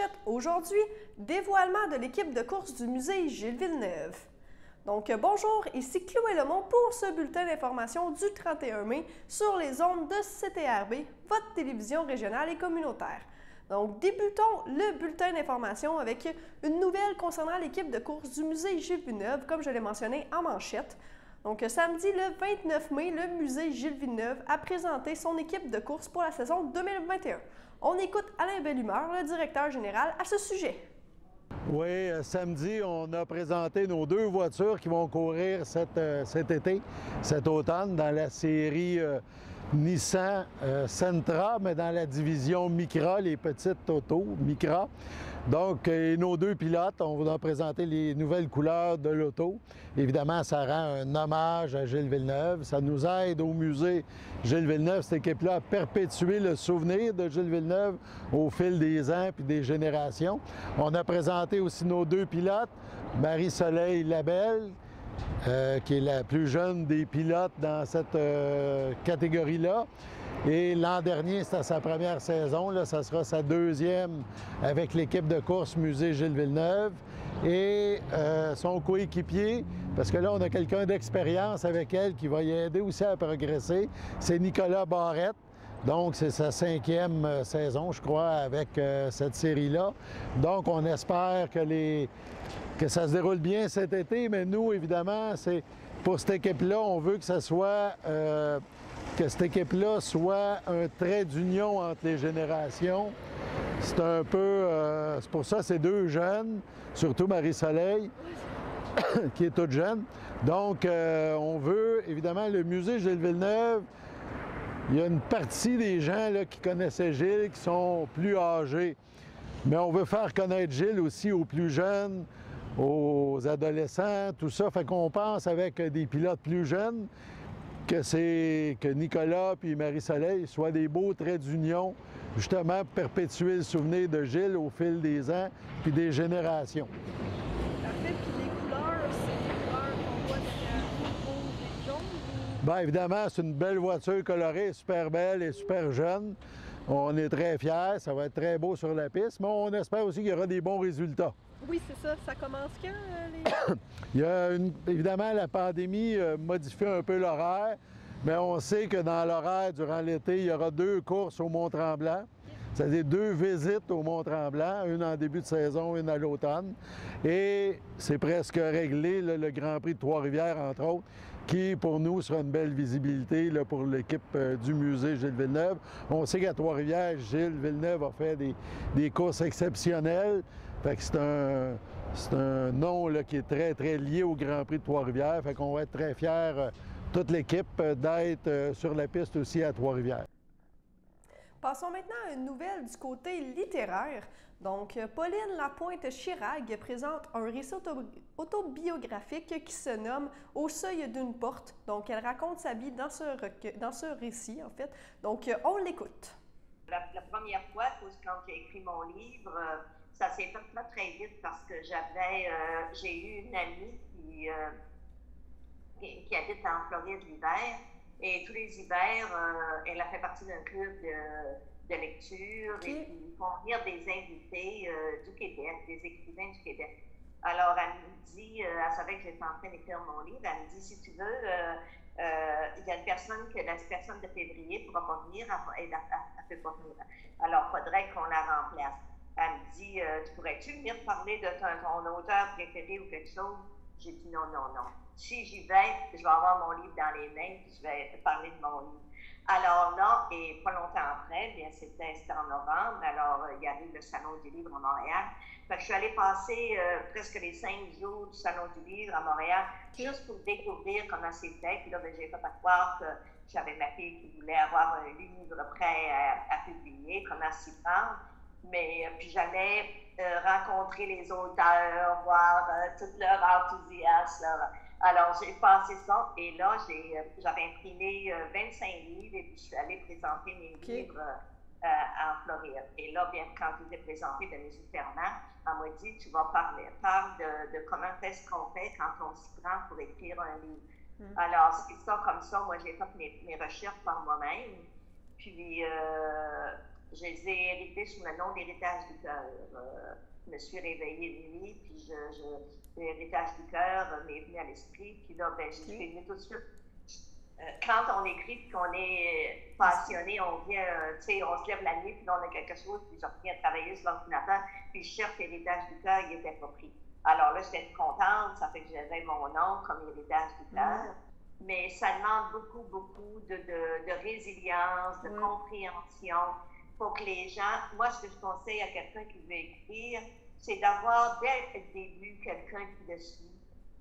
manchettes aujourd'hui, dévoilement de l'équipe de course du musée Gilles Villeneuve. Donc bonjour, ici Chloé Lemont pour ce bulletin d'information du 31 mai sur les ondes de CTRB, votre télévision régionale et communautaire. Donc débutons le bulletin d'information avec une nouvelle concernant l'équipe de course du musée Gilles Villeneuve, comme je l'ai mentionné en manchette. Donc samedi le 29 mai, le musée Gilles Villeneuve a présenté son équipe de course pour la saison 2021. On écoute Alain Bellumeur, le directeur général, à ce sujet. Oui, samedi, on a présenté nos deux voitures qui vont courir cet été, cet automne, dans la série Nissan Sentra, mais dans la division Micra, les petites autos Micra. Donc, nos deux pilotes, on va présenter les nouvelles couleurs de l'auto. Évidemment, ça rend un hommage à Gilles Villeneuve. Ça nous aide au musée Gilles Villeneuve, cette équipe-là, à perpétuer le souvenir de Gilles Villeneuve au fil des ans et des générations. On a présenté aussi nos deux pilotes, Marie-Soleil Labelle, qui est la plus jeune des pilotes dans cette catégorie-là. Et l'an dernier, c'était sa première saison. Là, ça sera sa deuxième avec l'équipe de course Musée Gilles Villeneuve. Et son coéquipier, parce que là, on a quelqu'un d'expérience avec elle qui va y aider aussi à progresser, c'est Nicolas Barrette. Donc, c'est sa cinquième saison, je crois, avec cette série-là. Donc, on espère que ça se déroule bien cet été, mais nous, évidemment, c'est pour cette équipe-là, on veut que ça soit que cette équipe-là soit un trait d'union entre les générations. C'est un peu, c'est pour ça c'est deux jeunes, surtout Marie-Soleil, qui est toute jeune. Donc, on veut, évidemment, le musée Gilles Villeneuve, il y a une partie des gens là, qui connaissaient Gilles, qui sont plus âgés. Mais on veut faire connaître Gilles aussi aux plus jeunes, aux adolescents, tout ça. Fait qu'on pense avec des pilotes plus jeunes que Nicolas puis Marie-Soleil soient des beaux traits d'union, justement pour perpétuer le souvenir de Gilles au fil des ans puis des générations. Parfait. Puis les couleurs, c'est les couleurs qu'on voit derrière le rouge et jaune? Bien évidemment, c'est une belle voiture colorée, super belle et super jeune. On est très fiers, ça va être très beau sur la piste, mais on espère aussi qu'il y aura des bons résultats. Oui, c'est ça. Ça commence quand, Il y a évidemment, la pandémie modifie un peu l'horaire, mais on sait que dans l'horaire, durant l'été, il y aura deux courses au Mont-Tremblant. C'est-à-dire deux visites au Mont-Tremblant, une en début de saison, une à l'automne. Et c'est presque réglé, là, le Grand Prix de Trois-Rivières, entre autres, qui, pour nous, sera une belle visibilité là, pour l'équipe du musée Gilles Villeneuve. On sait qu'à Trois-Rivières, Gilles Villeneuve a fait des courses exceptionnelles. Fait que c'est un nom là, qui est très, très lié au Grand Prix de Trois-Rivières. Fait qu'on va être très fiers, toute l'équipe, d'être sur la piste aussi à Trois-Rivières. Passons maintenant à une nouvelle du côté littéraire. Donc, Pauline Lapointe-Chirac présente un récit autobiographique qui se nomme « Au seuil d'une porte ». Donc, elle raconte sa vie dans ce récit, en fait. Donc, on l'écoute. La première fois, quand j'ai écrit mon livre, ça s'est fait très, très vite parce que j'ai eu une amie qui habite en Floride l'hiver. Et tous les hivers, elle a fait partie d'un club de lecture et puis ils font venir des invités du Québec, des écrivains du Québec. Alors, elle me dit, elle savait que j'étais en train d'écrire mon livre, elle me dit, si tu veux, il y a une personne la personne de février ne pourra pas venir, elle ne peut pas venir. Alors, il faudrait qu'on la remplace. Elle me dit, pourrais-tu venir parler de ton auteur préféré ou quelque chose? J'ai dit non. Si j'y vais, je vais avoir mon livre dans les mains, puis je vais parler de mon livre. Alors là, et pas longtemps après, bien c'était en novembre, alors il y avait le Salon du livre à Montréal. Fait que je suis allée passer presque les 5 jours du Salon du livre à Montréal, juste pour découvrir comment c'était. Puis là, j'ai fait à croire que j'avais ma fille qui voulait avoir un livre prêt à publier, comment s'y prendre. Mais puis j'allais rencontrer les auteurs, voir tout leur enthousiasme. Alors j'ai passé ça et là j'avais imprimé 25 livres et puis je suis allée présenter mes livres en Floride. Et là, bien quand je les ai présentés de mes alternants, elle m'a dit tu vas parle de comment est-ce qu'on fait quand on s'y prend pour écrire un livre. Alors c'est ça comme ça, moi j'ai fait mes recherches par moi-même. Puis je les ai hérités sous le nom d'héritage du cœur. Je me suis réveillée une nuit, puis l'héritage du cœur m'est venu à l'esprit, puis là, ben, j'ai filmé tout de suite. Quand on écrit puis qu'on est passionné, on vient, tu sais, on se lève la nuit, puis là, on a quelque chose, puis je reviens travailler sur l'ordinateur, puis je cherche l'héritage du cœur, il n'était pas pris. Alors là, j'étais contente, ça fait que j'avais mon nom comme héritage du cœur. Mais ça demande beaucoup, beaucoup de résilience, de compréhension pour que les gens... Moi, ce que je conseille à quelqu'un qui veut écrire, c'est d'avoir dès le début quelqu'un qui le suit.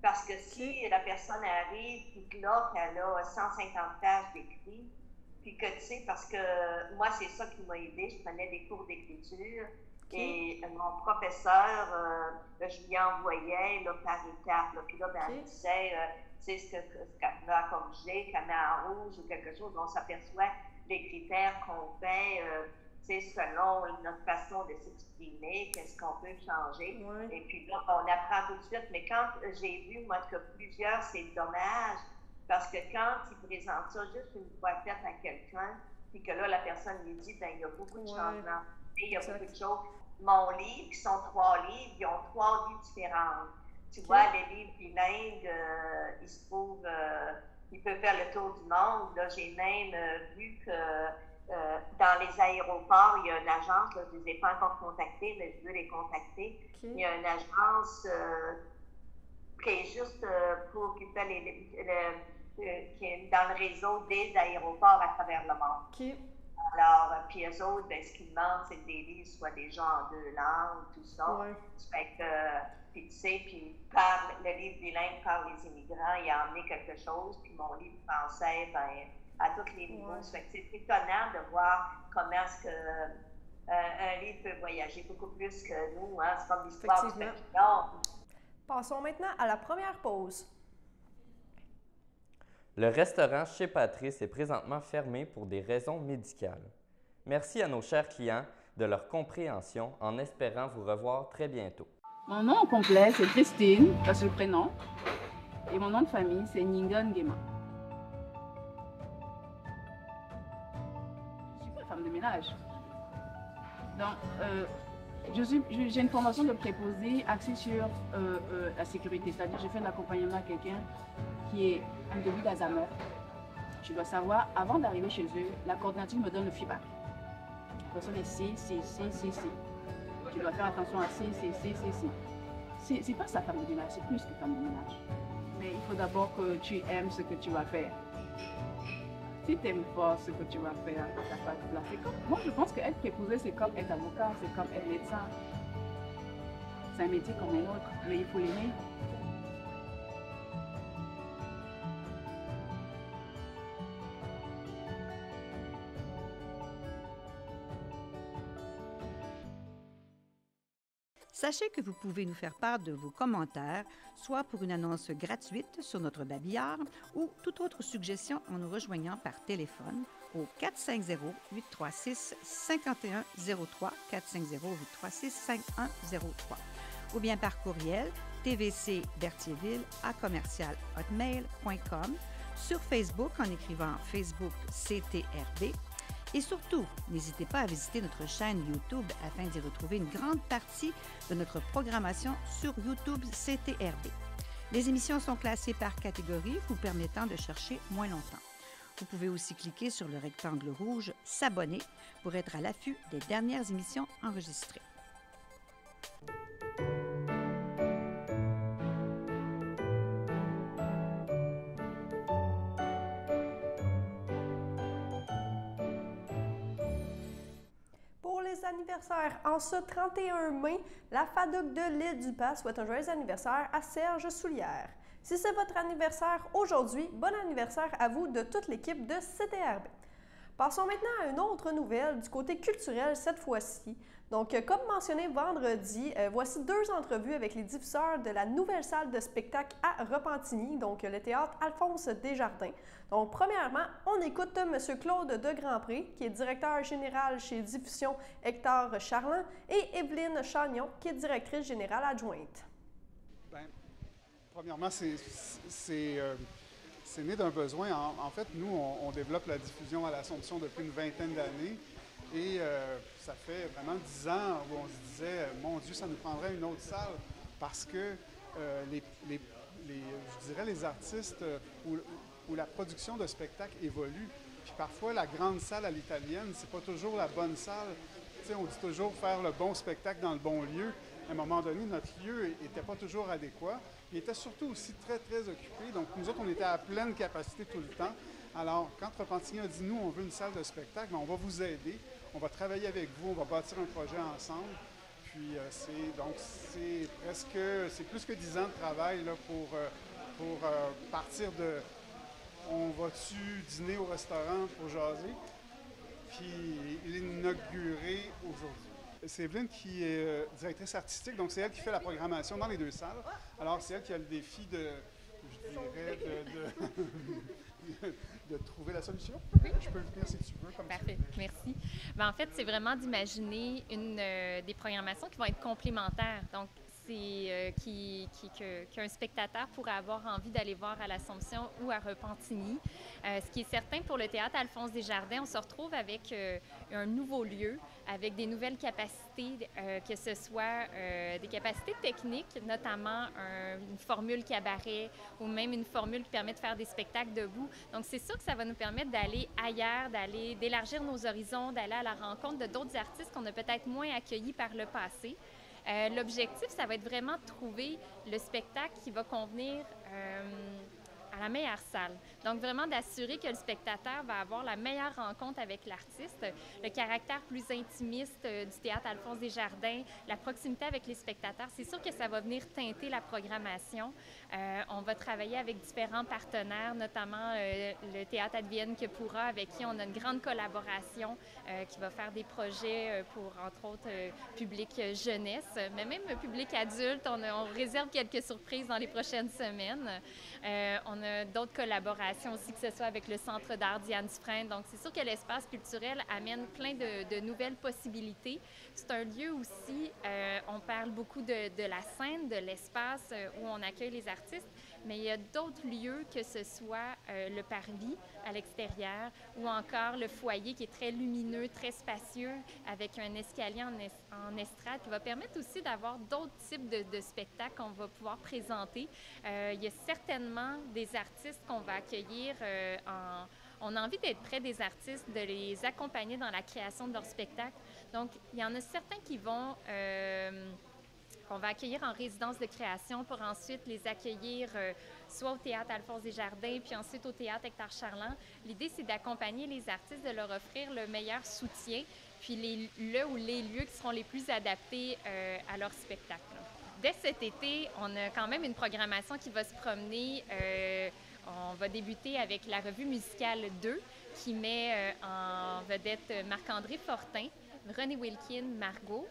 Parce que si la personne arrive et que là, qu'elle a 150 pages d'écrit, puis que tu sais, parce que moi, c'est ça qui m'a aidé, je prenais des cours d'écriture. Et mon professeur, je lui envoyais là, par étapes. Puis là, ben, elle disait, tu sais, ce qu'elle a corrigé, qu'elle met en rouge ou quelque chose, on s'aperçoit les critères qu'on fait, tu sais, selon notre façon de s'exprimer, qu'est-ce qu'on peut changer. Et puis là, on apprend tout de suite. Mais quand j'ai vu, moi, que plusieurs, c'est dommage, parce que quand ils présentent ça juste une fois faite à quelqu'un, puis que là, la personne lui dit, ben il y a beaucoup de changements, il y a beaucoup de choses. Mon livre, qui sont 3 livres, ils ont 3 vies différentes. Tu vois, les livres bilingues, ils se trouvent, ils peuvent faire le tour du monde. Là, j'ai même vu que dans les aéroports, il y a une agence, là, je ne les ai pas encore contactés, mais je veux les contacter. Il y a une agence qui est juste pour qui fait qui est dans le réseau des aéroports à travers le monde. Alors, puis eux autres, ben, ce qu'ils demandent, c'est que des livres soient déjà en 2 langues, tout ça. Fait que, puis tu sais, puis le livre bilingue par les immigrants, il a emmené quelque chose, puis mon livre français, ben, à tous les niveaux. Fait que c'est étonnant de voir comment est-ce que un livre peut voyager beaucoup plus que nous, hein. C'est comme l'histoire du papillon. Passons maintenant à la première pause. Le restaurant chez Patrice est présentement fermé pour des raisons médicales. Merci à nos chers clients de leur compréhension en espérant vous revoir très bientôt. Mon nom complet, c'est Christine, ça c'est le prénom. Et mon nom de famille, c'est Ninga Nguema. Je ne suis pas femme de ménage. Donc, j'ai une formation de préposé axée sur la sécurité. C'est-à-dire que je fais de l'accompagnement à quelqu'un qui est un début d'Alzheimer. Je dois savoir, avant d'arriver chez eux, la coordinatrice me donne le feedback. La personne est C. Tu dois faire attention à C. C'est pas sa femme de ménage, c'est plus que femme de ménage. Mais il faut d'abord que tu aimes ce que tu vas faire. Si tu n'aimes pas ce que tu vas faire, tu n'as pas de place. Moi, je pense qu'être préposé, c'est comme être avocat, c'est comme être médecin. C'est un métier comme un autre, mais il faut l'aimer. Sachez que vous pouvez nous faire part de vos commentaires, soit pour une annonce gratuite sur notre babillard ou toute autre suggestion en nous rejoignant par téléphone au 450-836-5103, 450-836-5103, ou bien par courriel tvcberthierville@hotmail.com, sur Facebook en écrivant Facebook CTRB. Et surtout, n'hésitez pas à visiter notre chaîne YouTube afin d'y retrouver une grande partie de notre programmation sur YouTube CTRB. Les émissions sont classées par catégorie, vous permettant de chercher moins longtemps. Vous pouvez aussi cliquer sur le rectangle rouge « S'abonner » pour être à l'affût des dernières émissions enregistrées. Anniversaire. En ce 31 mai, la FADUC de l'Île-du-Pas souhaite un joyeux anniversaire à Serge Soulière. Si c'est votre anniversaire aujourd'hui, bon anniversaire à vous de toute l'équipe de CTRB. Passons maintenant à une autre nouvelle du côté culturel cette fois-ci. Donc, comme mentionné vendredi, voici 2 entrevues avec les diffuseurs de la nouvelle salle de spectacle à Repentigny, donc le théâtre Alphonse Desjardins. Donc, premièrement, on écoute M. Claude de Grandpré, qui est directeur général chez Diffusion Hector Charland, et Evelyne Chagnon, qui est directrice générale adjointe. Bien, premièrement, c'est né d'un besoin. En fait, nous, on développe la diffusion à l'Assomption depuis une vingtaine d'années. Et ça fait vraiment 10 ans où on se disait, mon Dieu, ça nous prendrait une autre salle parce que je dirais les artistes où la production de spectacles évolue. Puis parfois, la grande salle à l'italienne, c'est pas toujours la bonne salle. Tu sais, on dit toujours faire le bon spectacle dans le bon lieu. À un moment donné, notre lieu n'était pas toujours adéquat. Il était surtout aussi très, très occupé. Donc, nous autres, on était à pleine capacité tout le temps. Alors, quand Repentigny a dit, nous, on veut une salle de spectacle, bien, on va vous aider, on va travailler avec vous, on va bâtir un projet ensemble. Puis, c'est plus que 10 ans de travail là, pour partir de on va-tu dîner au restaurant pour jaser, puis l'inaugurer aujourd'hui. C'est Evelyne qui est directrice artistique, donc c'est elle qui fait la programmation dans les deux salles. Alors, c'est elle qui a le défi de trouver la solution. Oui. Je peux venir si tu veux. Parfait, merci. Ben, en fait, c'est vraiment d'imaginer des programmations qui vont être complémentaires. Donc, c'est qu'un spectateur pourrait avoir envie d'aller voir à l'Assomption ou à Repentigny. Ce qui est certain pour le théâtre Alphonse Desjardins, on se retrouve avec un nouveau lieu, avec des nouvelles capacités, que ce soit des capacités techniques, notamment une formule cabaret ou même une formule qui permet de faire des spectacles debout. Donc, c'est sûr que ça va nous permettre d'aller ailleurs, d'élargir nos horizons, d'aller à la rencontre de d'autres artistes qu'on a peut-être moins accueillis par le passé. L'objectif, ça va être vraiment de trouver le spectacle qui va convenir à la meilleure salle. Donc, vraiment d'assurer que le spectateur va avoir la meilleure rencontre avec l'artiste, le caractère plus intimiste du théâtre Alphonse Desjardins, la proximité avec les spectateurs. C'est sûr que ça va venir teinter la programmation. On va travailler avec différents partenaires, notamment le Théâtre Advienne que pourra, avec qui on a une grande collaboration, qui va faire des projets pour, entre autres, public jeunesse, mais même public adulte. On réserve quelques surprises dans les prochaines semaines. On a d'autres collaborations aussi, que ce soit avec le Centre d'art Diane Dufresne. Donc, c'est sûr que l'espace culturel amène plein de nouvelles possibilités. C'est un lieu aussi, on parle beaucoup de la scène, de l'espace où on accueille les artistes, mais il y a d'autres lieux, que ce soit le parvis à l'extérieur ou encore le foyer qui est très lumineux, très spacieux, avec un escalier en estrade qui va permettre aussi d'avoir d'autres types de spectacles qu'on va pouvoir présenter. Il y a certainement des artistes qu'on va accueillir on a envie d'être près des artistes, de les accompagner dans la création de leur spectacle. Donc, il y en a certains qui vont... qu'on va accueillir en résidence de création pour ensuite les accueillir soit au Théâtre Alphonse Desjardins, puis ensuite au Théâtre Hector Charland. L'idée, c'est d'accompagner les artistes, de leur offrir le meilleur soutien, puis les lieux qui seront les plus adaptés à leur spectacle. Dès cet été, on a quand même une programmation qui va se promener. On va débuter avec la revue musicale 2, qui met en vedette Marc-André Fortin, René Wilkin, Margot.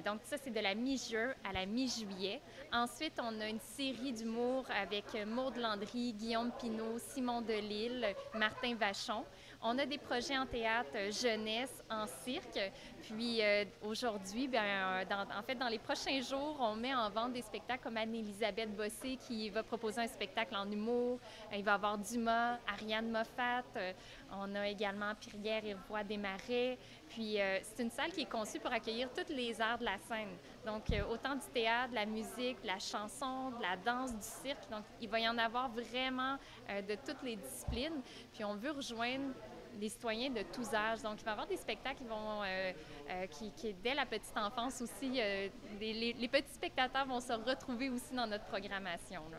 Donc ça, c'est de la mi-juin à la mi-juillet. Ensuite, on a une série d'humour avec Maude Landry, Guillaume Pinault, Simon Delille, Martin Vachon. On a des projets en théâtre jeunesse, en cirque. Puis aujourd'hui, en fait, dans les prochains jours, on met en vente des spectacles comme Anne-Élisabeth Bossé qui va proposer un spectacle en humour. Il va y avoir Dumas, Ariane Moffat. On a également Pierrière et Roy Desmarais. Puis c'est une salle qui est conçue pour accueillir tous les arts de la scène. Donc autant du théâtre, de la musique, de la chanson, de la danse, du cirque. Donc il va y en avoir vraiment de toutes les disciplines. Puis on veut rejoindre les citoyens de tous âges. Donc il va y avoir des spectacles qui dès la petite enfance aussi, les petits spectateurs vont se retrouver aussi dans notre programmation, là.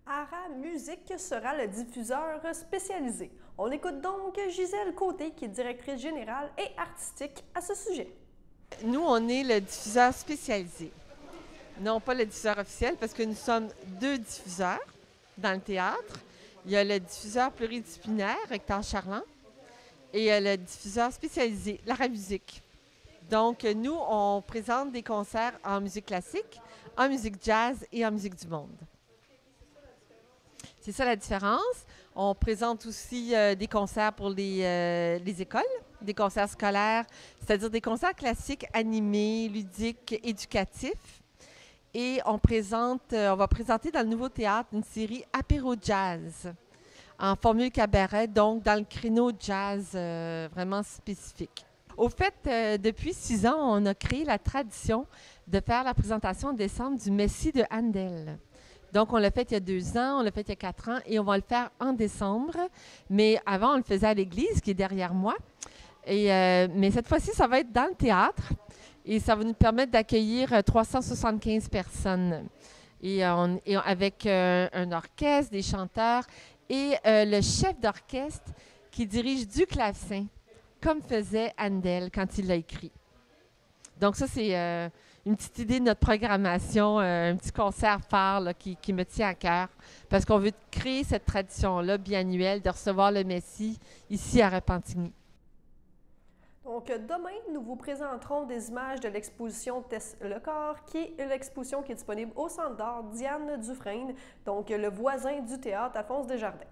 ARA Musique sera le diffuseur spécialisé. On écoute donc Gisèle Côté, qui est directrice générale et artistique à ce sujet. Nous, on est le diffuseur spécialisé. Non pas le diffuseur officiel, parce que nous sommes 2 diffuseurs dans le théâtre. Il y a le diffuseur pluridisciplinaire, Hector Charland, et le diffuseur spécialisé, l'ARA Musique. Donc, nous, on présente des concerts en musique classique, en musique jazz et en musique du monde. C'est ça la différence. On présente aussi des concerts pour les écoles, des concerts scolaires, c'est-à-dire des concerts classiques animés, ludiques, éducatifs. Et on va présenter dans le Nouveau Théâtre une série Apéro Jazz en formule cabaret, donc dans le créneau jazz vraiment spécifique. Au fait, depuis 6 ans, on a créé la tradition de faire la présentation en décembre du Messie de Handel. Donc, on l'a fait il y a 2 ans, on l'a fait il y a 4 ans et on va le faire en décembre. Mais avant, on le faisait à l'église qui est derrière moi. Mais cette fois-ci, ça va être dans le théâtre et ça va nous permettre d'accueillir 375 personnes. Et avec un orchestre, des chanteurs et le chef d'orchestre qui dirige du clavecin, comme faisait Handel quand il l'a écrit. Donc ça, c'est une petite idée de notre programmation, un petit concert phare là, qui me tient à cœur, parce qu'on veut créer cette tradition-là biannuelle de recevoir le Messie ici à Repentigny. Donc, demain, nous vous présenterons des images de l'exposition Tess le corps, qui est l'exposition qui est disponible au Centre d'art Diane Dufresne, donc le voisin du théâtre Alphonse Desjardins.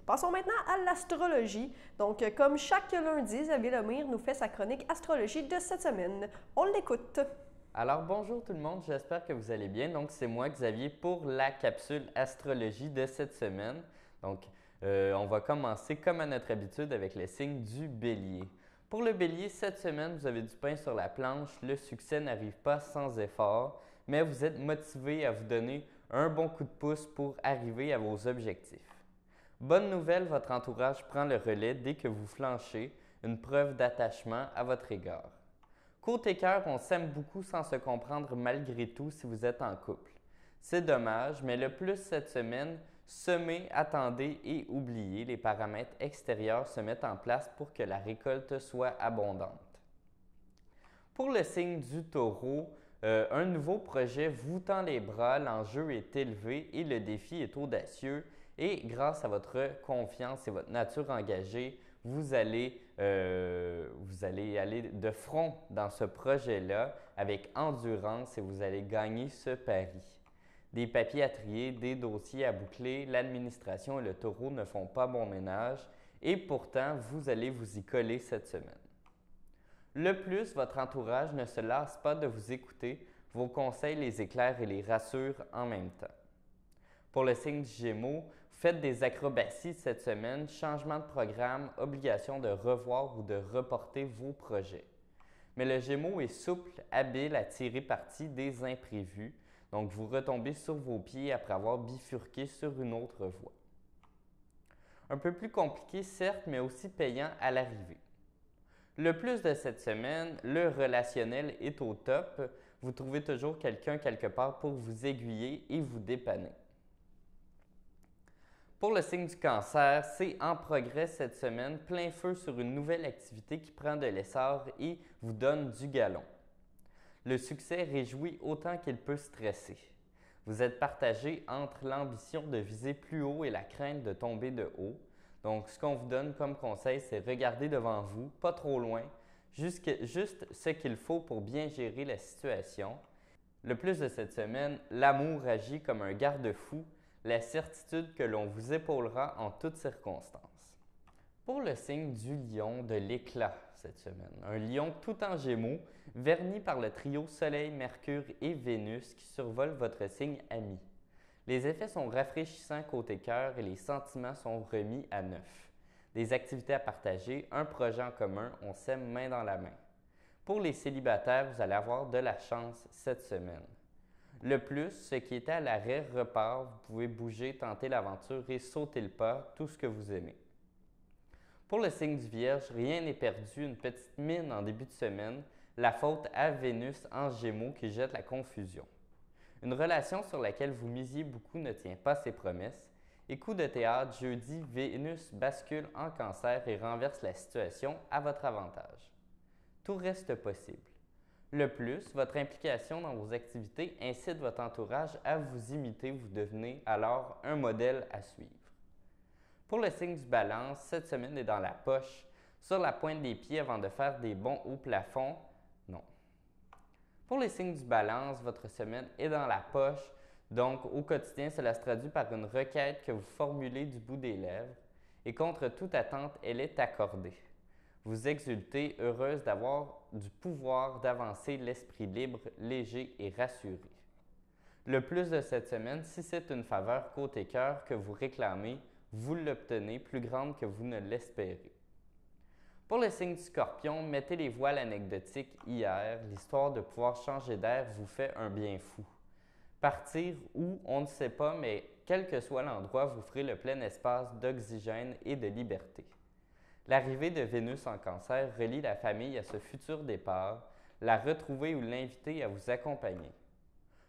Passons maintenant à l'astrologie. Donc, comme chaque lundi, Xavier Lemire nous fait sa chronique astrologie de cette semaine. On l'écoute. Alors, bonjour tout le monde, j'espère que vous allez bien. Donc, c'est moi, Xavier, pour la capsule astrologie de cette semaine. Donc, on va commencer comme à notre habitude avec le signe du Bélier. Pour le Bélier, cette semaine, vous avez du pain sur la planche, le succès n'arrive pas sans effort, mais vous êtes motivé à vous donner un bon coup de pouce pour arriver à vos objectifs. Bonne nouvelle, votre entourage prend le relais dès que vous flanchez, une preuve d'attachement à votre égard. Côté cœur, on s'aime beaucoup sans se comprendre malgré tout si vous êtes en couple. C'est dommage, mais le plus cette semaine, semez, attendez et oubliez. Les paramètres extérieurs se mettent en place pour que la récolte soit abondante. Pour le signe du Taureau, un nouveau projet vous tend les bras, l'enjeu est élevé et le défi est audacieux. Et grâce à votre confiance et votre nature engagée, vous allez aller de front dans ce projet-là avec endurance et vous allez gagner ce pari. Des papiers à trier, des dossiers à boucler, l'administration et le taureau ne font pas bon ménage et pourtant, vous allez vous y coller cette semaine. Le plus, votre entourage ne se lasse pas de vous écouter, vos conseils les éclairent et les rassurent en même temps. Pour le signe du Gémeaux, faites des acrobaties cette semaine, changement de programme, obligation de revoir ou de reporter vos projets. Mais le Gémeaux est souple, habile à tirer parti des imprévus, donc vous retombez sur vos pieds après avoir bifurqué sur une autre voie. Un peu plus compliqué certes, mais aussi payant à l'arrivée. Le plus de cette semaine, le relationnel est au top, vous trouvez toujours quelqu'un quelque part pour vous aiguiller et vous dépanner. Pour le signe du Cancer, c'est en progrès cette semaine, plein feu sur une nouvelle activité qui prend de l'essor et vous donne du galon. Le succès réjouit autant qu'il peut stresser. Vous êtes partagé entre l'ambition de viser plus haut et la crainte de tomber de haut. Donc, ce qu'on vous donne comme conseil, c'est regarder devant vous, pas trop loin, juste ce qu'il faut pour bien gérer la situation. Le plus de cette semaine, l'amour agit comme un garde-fou, la certitude que l'on vous épaulera en toutes circonstances. Pour le signe du lion, de l'éclat cette semaine, un lion tout en gémeaux, verni par le trio Soleil, Mercure et Vénus qui survole votre signe ami. Les effets sont rafraîchissants côté cœur et les sentiments sont remis à neuf. Des activités à partager, un projet en commun, on s'aime main dans la main. Pour les célibataires, vous allez avoir de la chance cette semaine. Le plus, ce qui était à l'arrêt repart, vous pouvez bouger, tenter l'aventure et sauter le pas, tout ce que vous aimez. Pour le signe du Vierge, rien n'est perdu, une petite mine en début de semaine, la faute à Vénus en Gémeaux qui jette la confusion. Une relation sur laquelle vous misiez beaucoup ne tient pas ses promesses. Et coup de théâtre, jeudi, Vénus bascule en Cancer et renverse la situation à votre avantage. Tout reste possible. Le plus, votre implication dans vos activités incite votre entourage à vous imiter, vous devenez alors un modèle à suivre. Pour le signe du Balance, cette semaine est dans la poche, sur la pointe des pieds avant de faire des bonds au plafond, non. Pour les signes du Balance, votre semaine est dans la poche, donc au quotidien, cela se traduit par une requête que vous formulez du bout des lèvres et contre toute attente, elle est accordée. Vous exultez, heureuse d'avoir du pouvoir d'avancer l'esprit libre, léger et rassuré. Le plus de cette semaine, si c'est une faveur côté cœur que vous réclamez, vous l'obtenez plus grande que vous ne l'espérez. Pour le signe du Scorpion, mettez les voiles anecdotiques hier. L'histoire de pouvoir changer d'air vous fait un bien fou. Partir où, on ne sait pas, mais quel que soit l'endroit, vous ferez le plein espace d'oxygène et de liberté. L'arrivée de Vénus en Cancer relie la famille à ce futur départ, la retrouver ou l'inviter à vous accompagner.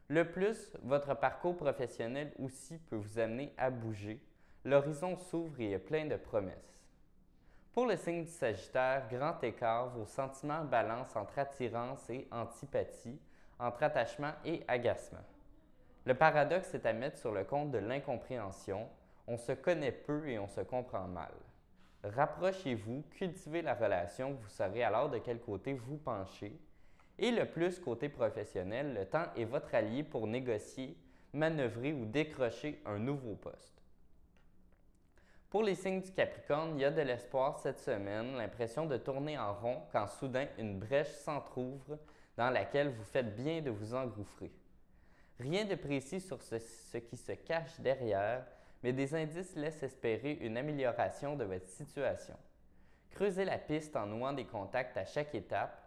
Le plus, votre parcours professionnel aussi peut vous amener à bouger. L'horizon s'ouvre et il y a plein de promesses. Pour le signe du Sagittaire, grand écart, vos sentiments balancent entre attirance et antipathie, entre attachement et agacement. Le paradoxe est à mettre sur le compte de l'incompréhension. On se connaît peu et on se comprend mal. Rapprochez-vous, cultivez la relation, vous saurez alors de quel côté vous penchez. Et le plus côté professionnel, le temps est votre allié pour négocier, manœuvrer ou décrocher un nouveau poste. Pour les signes du Capricorne, il y a de l'espoir cette semaine, l'impression de tourner en rond quand soudain une brèche s'entrouvre dans laquelle vous faites bien de vous engouffrer. Rien de précis sur ce qui se cache derrière, mais des indices laissent espérer une amélioration de votre situation. Creusez la piste en nouant des contacts à chaque étape.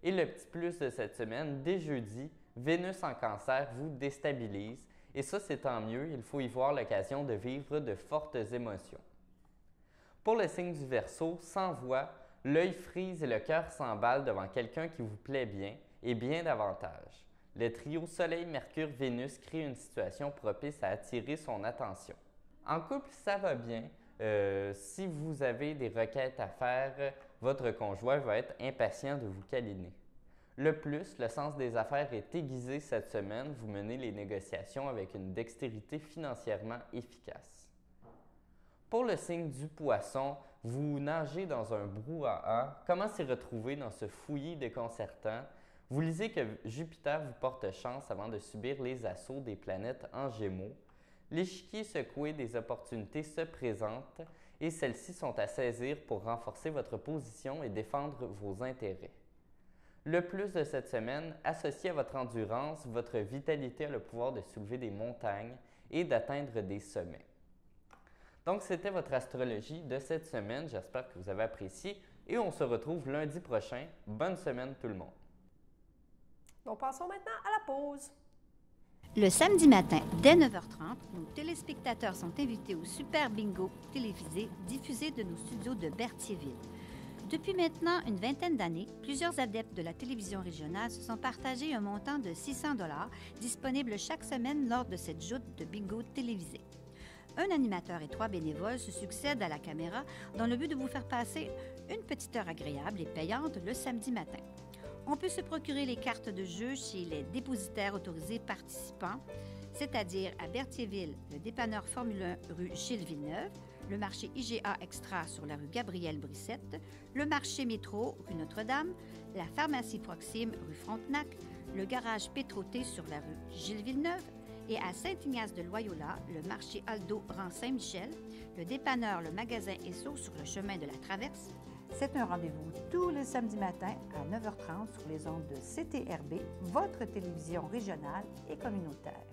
Et le petit plus de cette semaine, dès jeudi, Vénus en Cancer vous déstabilise. Et ça, c'est tant mieux, il faut y voir l'occasion de vivre de fortes émotions. Pour le signe du Verseau, sans voix, l'œil frise et le cœur s'emballe devant quelqu'un qui vous plaît bien et bien davantage. Le trio Soleil-Mercure-Vénus crée une situation propice à attirer son attention. En couple, ça va bien. Si vous avez des requêtes à faire, votre conjoint va être impatient de vous câliner. Le plus, le sens des affaires est aiguisé cette semaine. Vous menez les négociations avec une dextérité financièrement efficace. Pour le signe du Poisson, vous nagez dans un brouhaha. Comment s'y retrouver dans ce fouillis déconcertant? Vous lisez que Jupiter vous porte chance avant de subir les assauts des planètes en Gémeaux. L'échiquier secoué des opportunités se présente et celles-ci sont à saisir pour renforcer votre position et défendre vos intérêts. Le plus de cette semaine, associé à votre endurance, votre vitalité a le pouvoir de soulever des montagnes et d'atteindre des sommets. Donc, c'était votre astrologie de cette semaine. J'espère que vous avez apprécié et on se retrouve lundi prochain. Bonne semaine tout le monde. Donc, passons maintenant à la pause. Le samedi matin, dès 9h30, nos téléspectateurs sont invités au Super Bingo télévisé diffusé de nos studios de Berthierville. Depuis maintenant une vingtaine d'années, plusieurs adeptes de la télévision régionale se sont partagés un montant de 600 $ disponible chaque semaine lors de cette joute de bingo télévisé. Un animateur et 3 bénévoles se succèdent à la caméra dans le but de vous faire passer une petite heure agréable et payante le samedi matin. On peut se procurer les cartes de jeu chez les dépositaires autorisés participants, c'est-à-dire à Berthierville, le dépanneur Formule 1 rue Gilles Villeneuve, le marché IGA Extra sur la rue Gabrielle Brissette, le marché Métro rue Notre-Dame, la pharmacie Proxime rue Frontenac, le garage Pétroté sur la rue Gilles Villeneuve et à Saint-Ignace de Loyola, le marché Aldo rang Saint-Michel, le dépanneur Le Magasin Esso sur le chemin de la Traverse. C'est un rendez-vous tous les samedis matins à 9h30 sur les ondes de CTRB, votre télévision régionale et communautaire.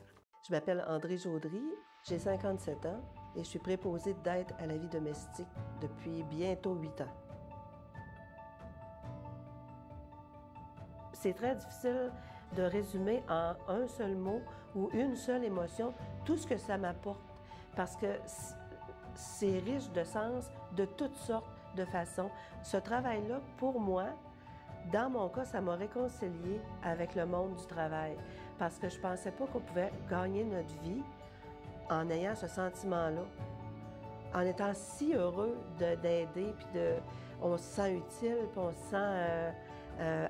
Je m'appelle André Jaudry, j'ai 57 ans et je suis préposée d'aide à la vie domestique depuis bientôt 8 ans. C'est très difficile de résumer en un seul mot ou une seule émotion tout ce que ça m'apporte parce que c'est riche de sens de toutes sortes de façons. Ce travail-là, pour moi, dans mon cas, ça m'a réconcilié avec le monde du travail parce que je ne pensais pas qu'on pouvait gagner notre vie en ayant ce sentiment-là, en étant si heureux d'aider, puis on se sent utile, puis on se sent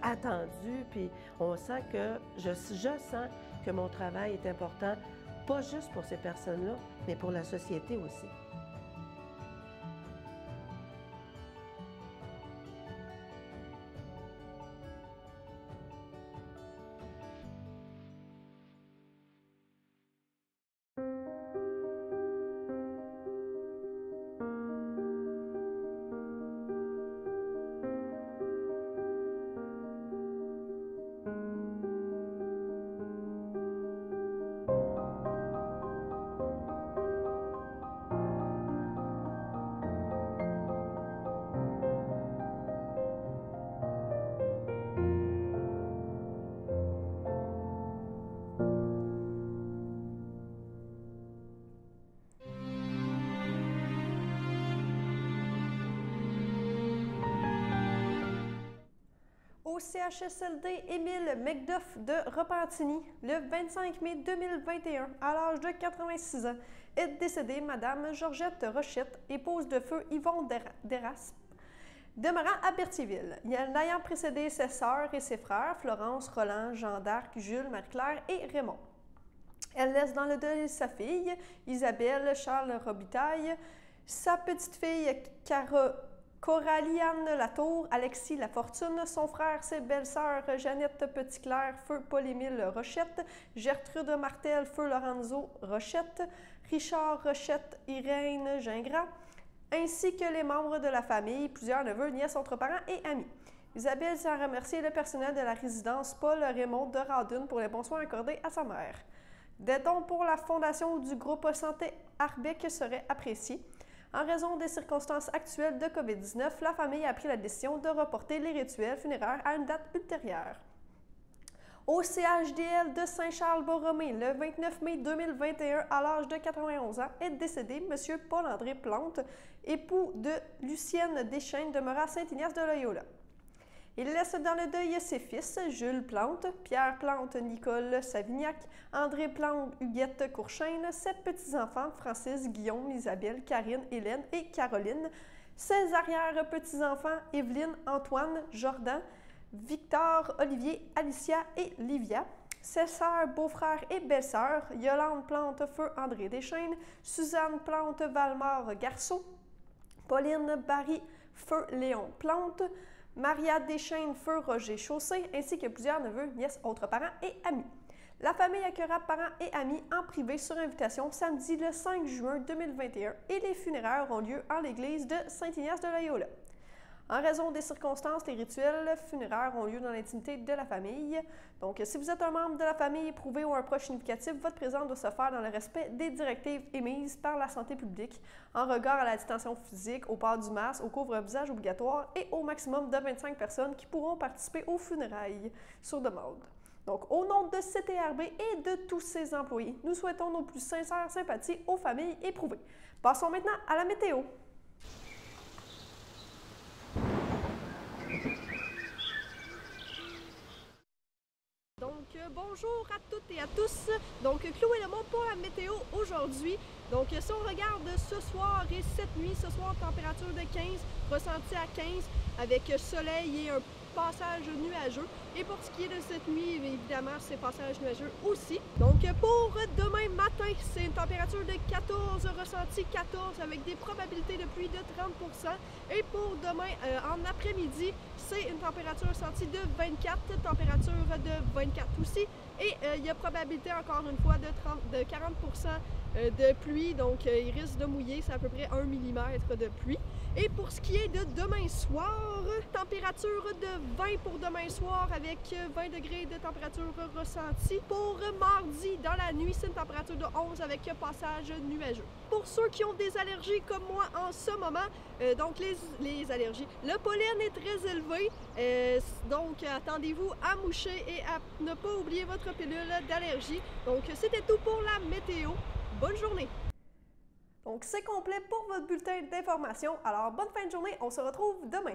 attendu, puis on sent que, je sens que mon travail est important, pas juste pour ces personnes-là, mais pour la société aussi. au CHSLD Émile McDuff de Repentigny le 25 mai 2021, à l'âge de 86 ans, est décédée Madame Georgette Rochette, épouse de feu Yvon Deraspe, demeurant à Berthierville, l'ayant précédé ses sœurs et ses frères, Florence, Roland, Jean d'Arc, Jules, Marie-Claire et Raymond. Elle laisse dans le deuil sa fille, Isabelle Charles Robitaille, sa petite-fille Coraliane Latour, Alexis Lafortune, son frère, ses belles-sœurs Jeannette Petitclerc, feu Paul-Émile Rochette, Gertrude Martel, feu Lorenzo Rochette, Richard Rochette, Irène Gingras, ainsi que les membres de la famille, plusieurs neveux, nièces, autres parents et amis. Isabelle tient à remercier le personnel de la résidence Paul Raymond de Radune pour les bons soins accordés à sa mère. Des dons pour la fondation du groupe Santé Arbec seraient appréciés. En raison des circonstances actuelles de COVID-19, la famille a pris la décision de reporter les rituels funéraires à une date ultérieure. Au CHDL de Saint-Charles-Borromée, le 29 mai 2021, à l'âge de 91 ans, est décédé M. Paul-André Plante, époux de Lucienne Deschênes, demeurant à Saint-Ignace de Loyola. Il laisse dans le deuil ses fils, Jules Plante, Pierre Plante, Nicole Savignac, André Plante, Huguette Courchaine, ses petits-enfants, Francis, Guillaume, Isabelle, Karine, Hélène et Caroline, ses arrière-petits-enfants, Évelyne, Antoine, Jordan, Victor, Olivier, Alicia et Livia, ses sœurs, beaux-frères et belles-sœurs, Yolande Plante, feu André Deschênes, Suzanne Plante, Valmore Garceau, Pauline Barry, feu Léon Plante, Maria Deschênes, feu Roger Chaussé, ainsi que plusieurs neveux, nièces, autres parents et amis. La famille accueillera parents et amis en privé sur invitation samedi le 5 juin 2021 et les funérailles auront lieu en l'église de Saint-Ignace de Loyola. En raison des circonstances, les rituels funéraires ont lieu dans l'intimité de la famille. Donc, si vous êtes un membre de la famille éprouvé ou un proche significatif, votre présence doit se faire dans le respect des directives émises par la santé publique en regard à la distanciation physique, au port du masque, au couvre-visage obligatoire et au maximum de 25 personnes qui pourront participer aux funérailles sur demande. Donc, au nom de CTRB et de tous ses employés, nous souhaitons nos plus sincères sympathies aux familles éprouvées. Passons maintenant à la météo. Donc, bonjour à toutes et à tous. Donc, Chloé Lemont pour la météo aujourd'hui. Donc, si on regarde ce soir et cette nuit, ce soir, température de 15, ressenti à 15, avec soleil et un passage nuageux. Et pour ce qui est de cette nuit, évidemment, c'est passage nuageux aussi. Donc, pour demain matin, c'est une température de 14, ressenti 14, avec des probabilités de pluie de 30%. Et pour demain, en après-midi, c'est une température ressentie de 24, température de 24 aussi. Et il y a probabilité, encore une fois, de 40% de pluie, donc il risque de mouiller, c'est à peu près 1 mm de pluie. Et pour ce qui est de demain soir, température de 20 pour demain soir avec 20 degrés de température ressentie. Pour mardi, dans la nuit, c'est une température de 11 avec passage nuageux. Pour ceux qui ont des allergies comme moi en ce moment, donc les allergies, le pollen est très élevé, donc attendez-vous à moucher et à ne pas oublier votre pilule d'allergie. Donc c'était tout pour la météo. Bonne journée! Donc, c'est complet pour votre bulletin d'information. Alors, bonne fin de journée. On se retrouve demain.